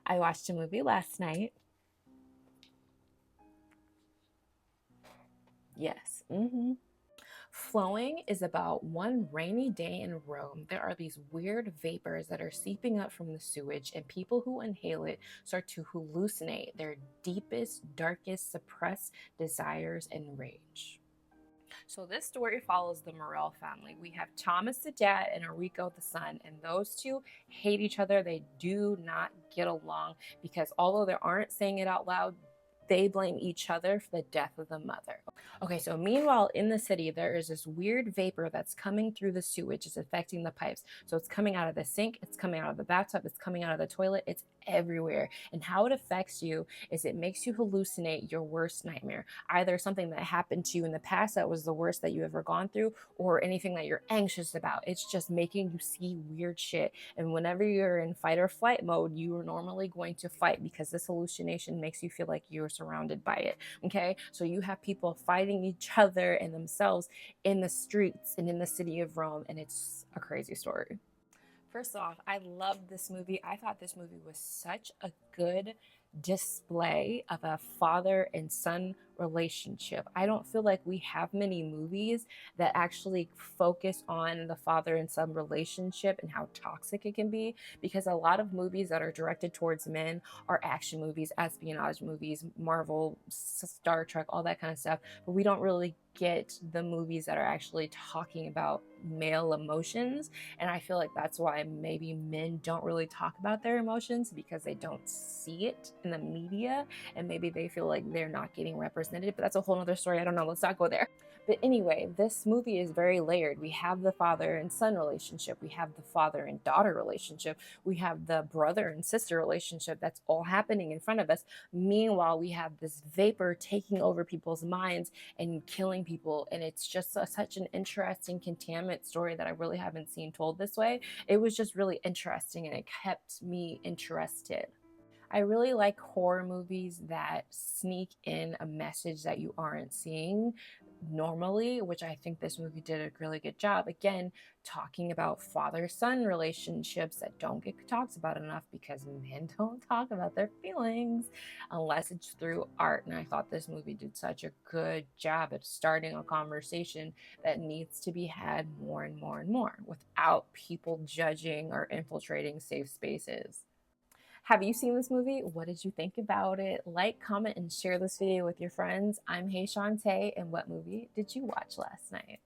I watched a movie last night. Yes. Flowing is about one rainy day in Rome. There are these weird vapors that are seeping up from the sewage, and people who inhale it start to hallucinate their deepest, darkest, suppressed desires and rage. So this story follows the Morel family. We have Thomas the dad and Enrico the son, and those two hate each other. They do not get along because although they aren't saying it out loud, they blame each other for the death of the mother. Okay, so meanwhile, in the city, there is this weird vapor that's coming through the sewage. It's affecting the pipes. So it's coming out of the sink, it's coming out of the bathtub, it's coming out of the toilet, it's everywhere. And how it affects you is it makes you hallucinate your worst nightmare, either something that happened to you in the past that was the worst that you ever gone through, or anything that you're anxious about. It's just making you see weird shit. And whenever you're in fight or flight mode, you are normally going to fight because this hallucination makes you feel like you're surrounded by it. Okay, so you have people fighting each other and themselves in the streets and in the city of Rome, and it's a crazy story. First off, I loved this movie. I thought this movie was such a good display of a father and son relationship. I don't feel like we have many movies that actually focus on the father and son relationship and how toxic it can be, because a lot of movies that are directed towards men are action movies, espionage movies, Marvel, Star Trek, all that kind of stuff. But we don't really get the movies that are actually talking about male emotions. And I feel like that's why maybe men don't really talk about their emotions, because they don't see it in the media, and maybe they feel like they're not getting represented. But that's a whole other story. I don't know. Let's not go there. But anyway, this movie is very layered. We have the father and son relationship, we have the father and daughter relationship, we have the brother and sister relationship. That's all happening in front of us. Meanwhile, we have this vapor taking over people's minds and killing people. And it's just such an interesting contaminant story that I really haven't seen told this way. It was just really interesting and it kept me interested. I really like horror movies that sneak in a message that you aren't seeing normally, which I think this movie did a really good job. Again, talking about father son relationships that don't get talked about enough because men don't talk about their feelings unless it's through art. And I thought this movie did such a good job at starting a conversation that needs to be had more and more and more without people judging or infiltrating safe spaces. Have you seen this movie? What did you think about it? Like, comment, and share this video with your friends. I'm Hey Shantae, and what movie did you watch last night?